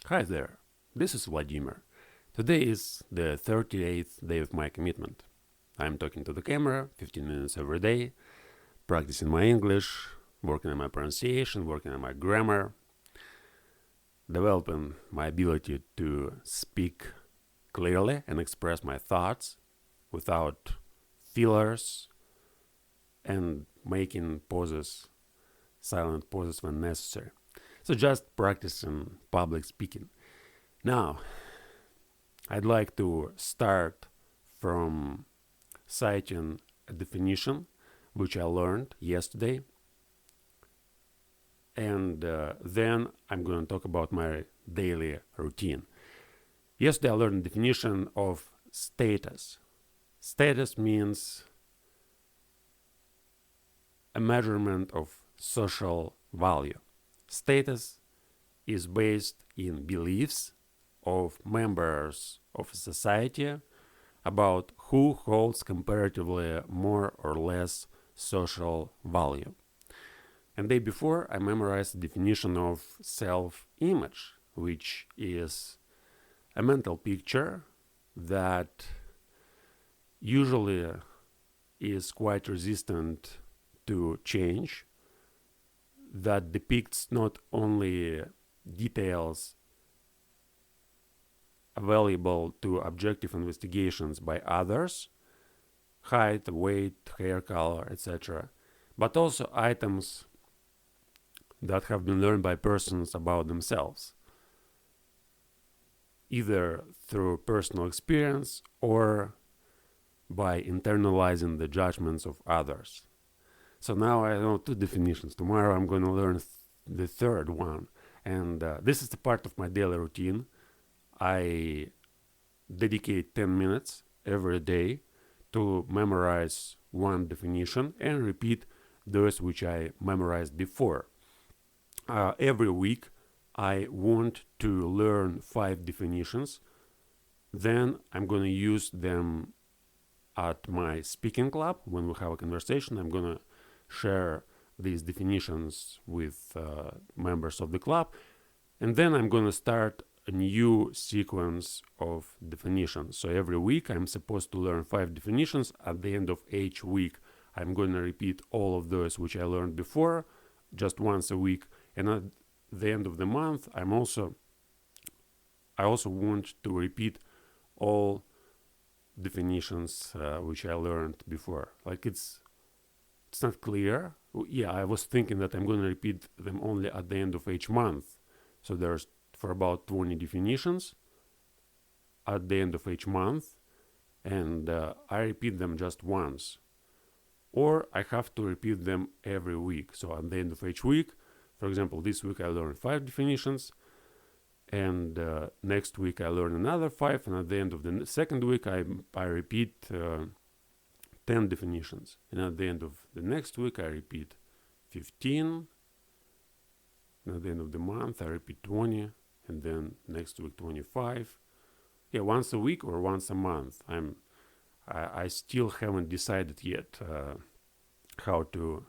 Hi there, this is Vladimir. Today is the 38th day of my commitment. I'm talking to the camera 15 minutes every day, practicing my English, working on my pronunciation, working on my grammar, developing my ability to speak clearly and express my thoughts without fillers, and making pauses, silent pauses when necessary. So just practicing public speaking. Now, I'd like to start from citing a definition which I learned yesterday, and then I'm going to talk about my daily routine. Yesterday I learned the definition of status. Status means a measurement of social value. Status is based in beliefs of members of a society about who holds comparatively more or less social value. And day before, I memorized the definition of self-image, which is a mental picture that usually is quite resistant to change, that depicts not only details available to objective investigations by others, height, weight, hair color, etc., but also items that have been learned by persons about themselves, either through personal experience or by internalizing the judgments of others. So now I know two definitions. Tomorrow I'm going to learn the third one. And this is the part of my daily routine. I dedicate 10 minutes every day to memorize one definition and repeat those which I memorized before. Every week I want to learn 5 definitions. Then I'm going to use them at my speaking club. When we have a conversation, I'm going to share these definitions with members of the club, and then I'm going to start a new sequence of definitions. So every week I'm supposed to learn 5 definitions. At the end of each week I'm going to repeat all of those which I learned before, just once a week. And at the end of the month I also want to repeat all definitions which I learned before. Like it's not clear. Yeah, I was thinking that I'm going to repeat them only at the end of each month. So there's for about 20 definitions at the end of each month, and I repeat them just once. Or I have to repeat them every week. So at the end of each week, for example, this week I learned 5 definitions, and next week I learn another 5, and at the end of the second week I repeat 10 definitions, and at the end of the next week I repeat 15, and at the end of the month I repeat 20, and then next week 25. Yeah, once a week or once a month. I still haven't decided yet how to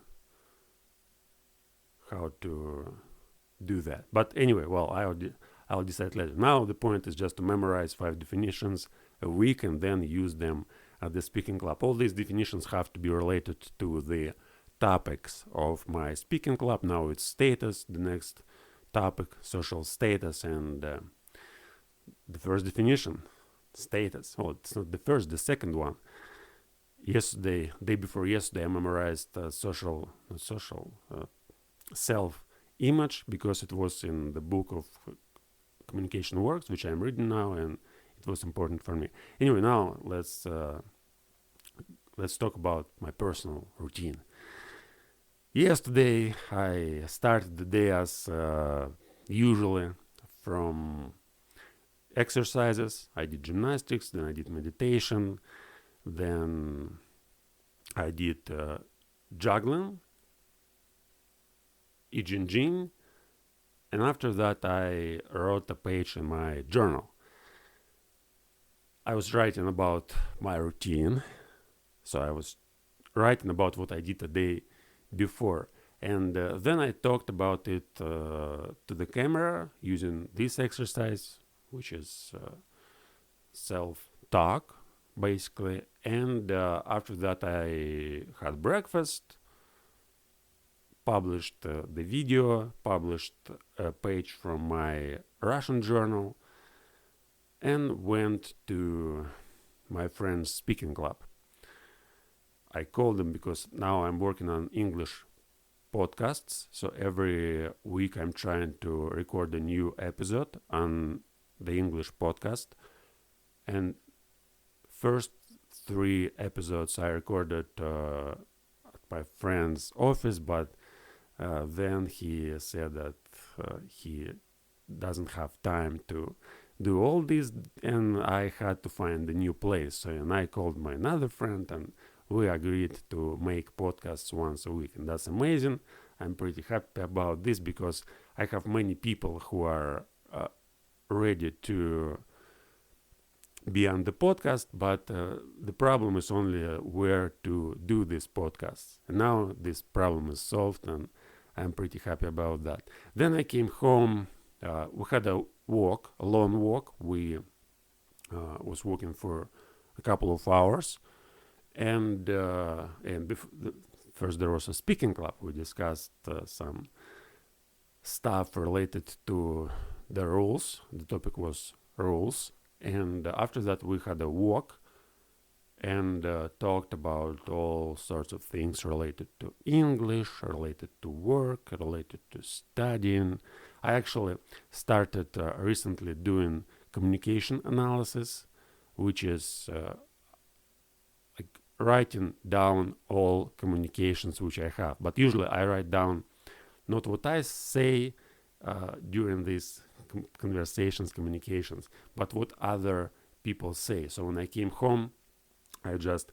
do that. But anyway, well, I'll decide later. Now the point is just to memorize 5 definitions a week and then use them at the speaking club. All these definitions have to be related to the topics of my speaking club. Now it's status, the next topic, social status, and the first definition, status. Oh, it's not the first, the second one. Day before yesterday, I memorized social self-image because it was in the book of Communication Works, which I'm reading now, and it was important for me. Anyway, now let's talk about my personal routine. Yesterday, I started the day as usually from exercises. I did gymnastics, then I did meditation, then I did juggling, Ijinjin, and after that I wrote a page in my journal. I was writing about my routine, so I was writing about what I did the day before. And then I talked about it to the camera using this exercise, which is self-talk, basically. And after that, I had breakfast, published the video, published a page from my Russian journal, and went to my friend's speaking club. I called them because now I'm working on English podcasts. So every week I'm trying to record a new episode on the English podcast. And first 3 episodes I recorded at my friend's office, but then he said that he doesn't have time to do all this, and I had to find a new place. So, and I called my another friend, and we agreed to make podcasts once a week, and that's amazing. I'm pretty happy about this because I have many people who are ready to be on the podcast, but the problem is only where to do these podcasts. And now this problem is solved, and I'm pretty happy about that. Then I came home. We had a long walk. We was walking for a couple of hours, and first there was a speaking club. We discussed some stuff related to the rules. The topic was rules. And after that, we had a walk and talked about all sorts of things related to English, related to work, related to studying. I actually started recently doing communication analysis, which is like writing down all communications which I have. But usually I write down not what I say during these conversations, communications, but what other people say. So when I came home, I just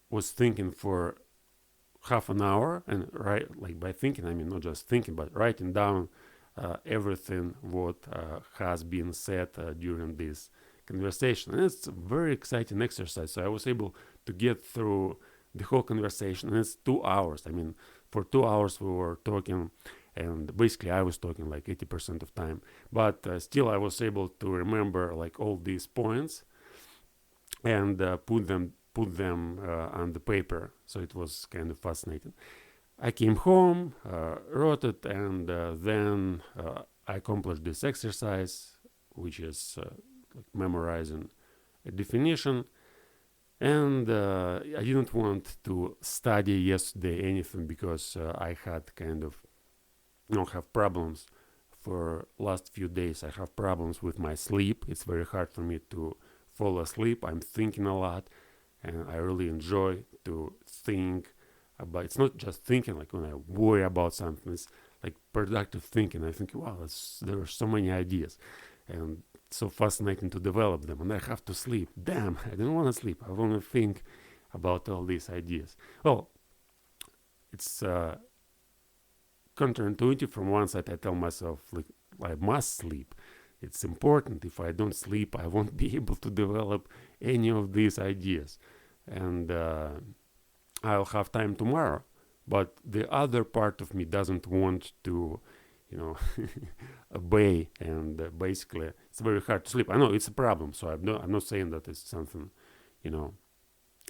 was thinking for half an hour, and by thinking, I mean not just thinking, but writing down everything what has been said during this conversation. And it's a very exciting exercise. So I was able to get through the whole conversation, and it's 2 hours. I mean, for 2 hours we were talking, and basically I was talking like 80% of time, but still I was able to remember like all these points and put them on the paper. So it was kind of fascinating. I came home, wrote it, and then I accomplished this exercise, which is like memorizing a definition. And I didn't want to study yesterday anything because I had kind of have problems for last few days. I have problems with my sleep. It's very hard for me to fall asleep. I'm thinking a lot, and I really enjoy to think about. It's not just thinking like when I worry about something. It's like productive thinking. I think, wow, there are so many ideas, and it's so fascinating to develop them. And I have to sleep. Damn, I don't want to sleep. I want to think about all these ideas. Well, it's counterintuitive. From one side, I tell myself like I must sleep. It's important. If I don't sleep, I won't be able to develop any of these ideas, and I'll have time tomorrow. But the other part of me doesn't want to, obey, and basically it's very hard to sleep. I know it's a problem, so I'm not saying that it's something,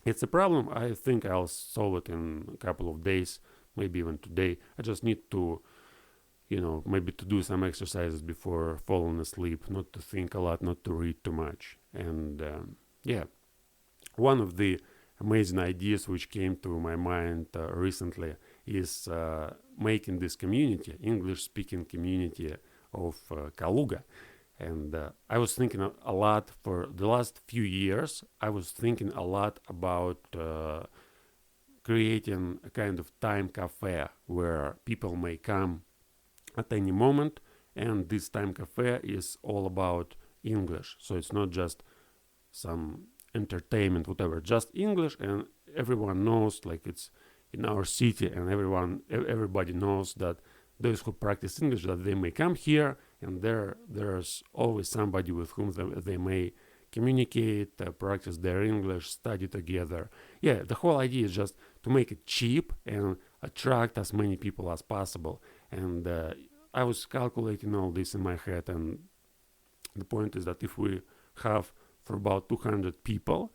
it's a problem. I think I'll solve it in a couple of days, maybe even today. I just need to, maybe to do some exercises before falling asleep, not to think a lot, not to read too much. And one of the amazing ideas which came to my mind recently is making this community, English-speaking community of Kaluga. And I was thinking a lot for the last few years. I was thinking a lot about creating a kind of time cafe where people may come at any moment, and this time cafe is all about English. So it's not just some entertainment, whatever, just English, and everyone knows, like it's in our city, and everybody knows that those who practice English, that they may come here, and there's always somebody with whom they may communicate, practice their English, study together. Yeah, the whole idea is just to make it cheap, and attract as many people as possible. And I was calculating all this in my head, and the point is that if we have for about 200 people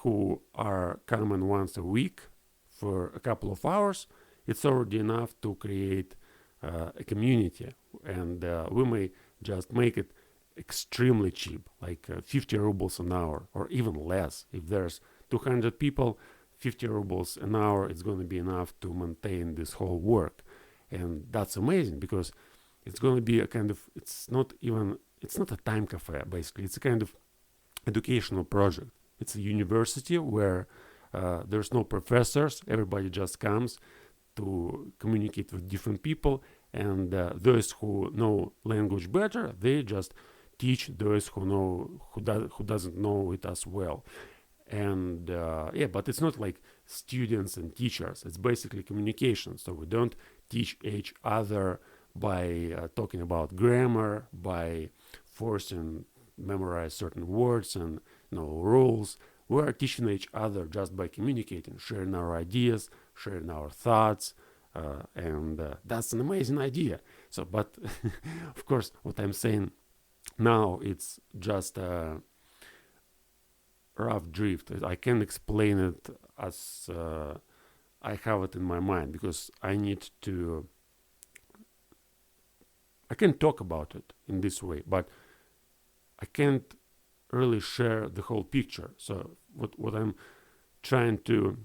who are coming once a week for a couple of hours, it's already enough to create a community. And we may just make it extremely cheap, like 50 rubles an hour or even less. If there's 200 people, 50 rubles an hour is going to be enough to maintain this whole work. And that's amazing, because it's going to be a kind of, it's not a time cafe, basically. It's a kind of educational project. It's a university where there's no professors. Everybody just comes to communicate with different people, and those who know language better, they just teach those who doesn't know it as well. And but it's not like students and teachers. It's basically communication. So we don't teach each other by talking about grammar, by forcing memorize certain words and rules. We are teaching each other just by communicating, sharing our ideas, sharing our thoughts, and that's an amazing idea. So, but of course, what I'm saying now, it's just a rough drift. I can't explain it as I have it in my mind, because I can talk about it in this way, but I can't really share the whole picture. So what I'm trying to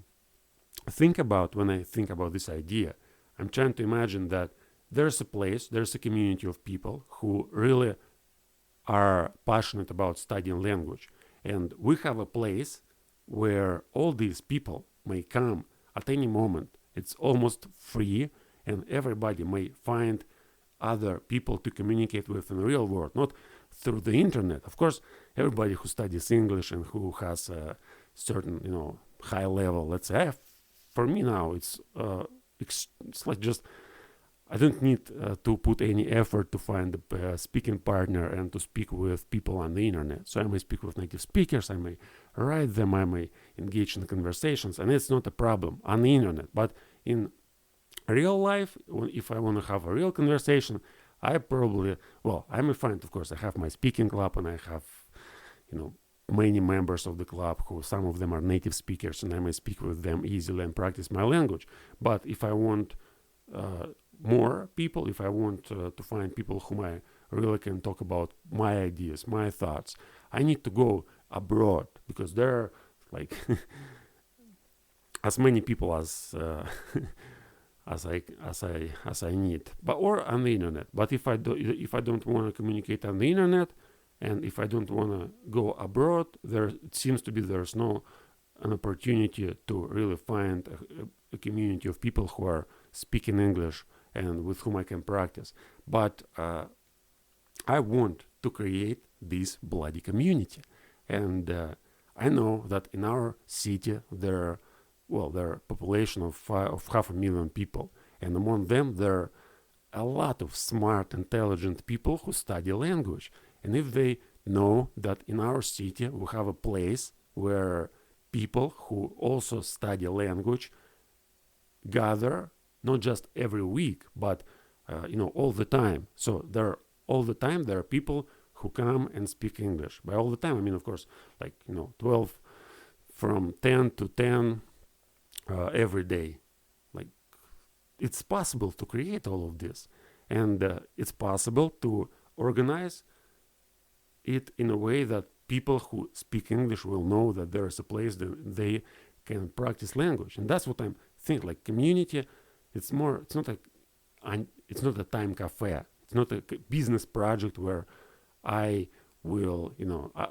think about when I think about this idea, I'm trying to imagine that there's a place, there's a community of people who really are passionate about studying language. And we have a place where all these people may come at any moment. It's almost free, and everybody may find other people to communicate with in the real world, not through the internet. Of course, everybody who studies English and who has a certain, high level, let's say, for me now, it's like just, I don't need to put any effort to find a speaking partner and to speak with people on the internet. So I may speak with native speakers, I may write them, I may engage in conversations, and it's not a problem on the internet. But in real life, if I want to have a real conversation, I may find, of course, I have my speaking club, and I have, many members of the club who, some of them are native speakers, and I may speak with them easily and practice my language. But if I want more people, if I want to find people whom I really can talk about my ideas, my thoughts, I need to go abroad, because there are like as many people as I need, or on the internet. But if I don't want to communicate on the internet, and if I don't want to go abroad, it seems to be there's an opportunity to really find a community of people who are speaking English and with whom I can practice. But I want to create this bloody community. And I know that in our city there are a population of 500,000 people. And among them, there are a lot of smart, intelligent people who study language. And if they know that in our city we have a place where people who also study language gather, not just every week, but all the time. So there are people who come and speak English. By all the time, I mean, of course, 12 from 10 to 10 every day. Like, it's possible to create all of this, and it's possible to organize it in a way that people who speak English will know that there is a place that they can practice language. And that's what I'm thinking. Like, community, it's not a time cafe. It's not a business project where I will,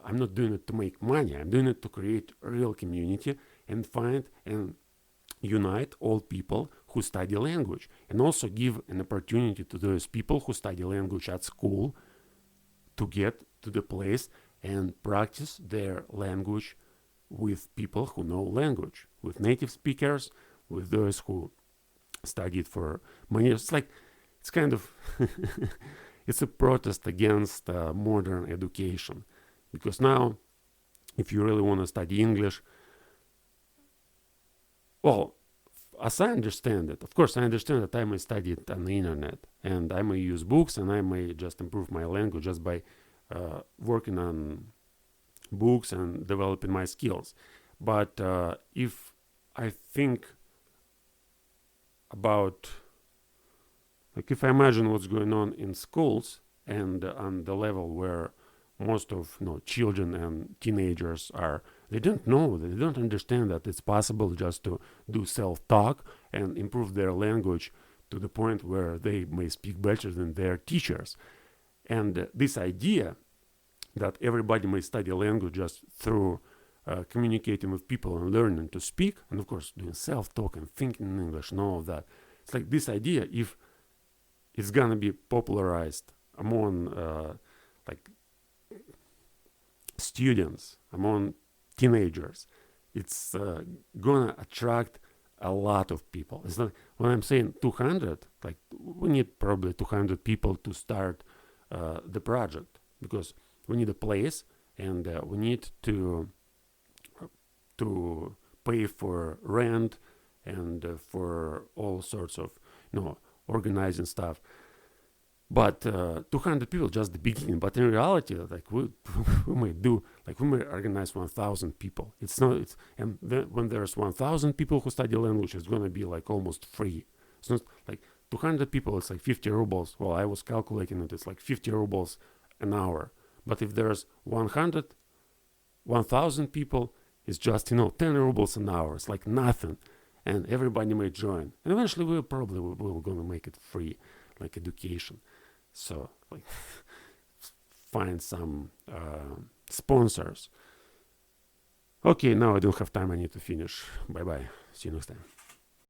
I'm not doing it to make money. I'm doing it to create a real community and find and unite all people who study language, and also give an opportunity to those people who study language at school to get to the place and practice their language with people who know language, with native speakers, with those who studied for many years. It's kind of it's a protest against modern education, because now, if you really want to study English, as I understand it, of course, I understand that I may study it on the internet, and I may use books, and I may just improve my language just by working on books and developing my skills. But if I think about, like, if I imagine what's going on in schools and on the level where most of children and teenagers are, they don't know, they don't understand that it's possible just to do self-talk and improve their language to the point where they may speak better than their teachers. And this idea that everybody may study language just through communicating with people and learning to speak, and of course doing self-talk and thinking in English and all of that. It's like this idea, if it's gonna be popularized among like students, among teenagers, it's gonna attract a lot of people. It's not, when I'm saying 200, like we need probably 200 people to start the project, because we need a place, and we need to pay for rent and for all sorts of organizing stuff. But 200 people, just the beginning. But in reality, like we may organize 1,000 people. It's not. And then when there's 1,000 people who study language, it's gonna be like almost free. It's not like 200 people. It's like 50 rubles. Well, I was calculating it. It's like 50 rubles an hour. But if there's 1,000 people, it's just 10 rubles an hour. It's like nothing, and everybody may join. And eventually, we're gonna make it free, like education. So, like, find some sponsors. Okay, now I don't have time. I need to finish. Bye bye. See you next time.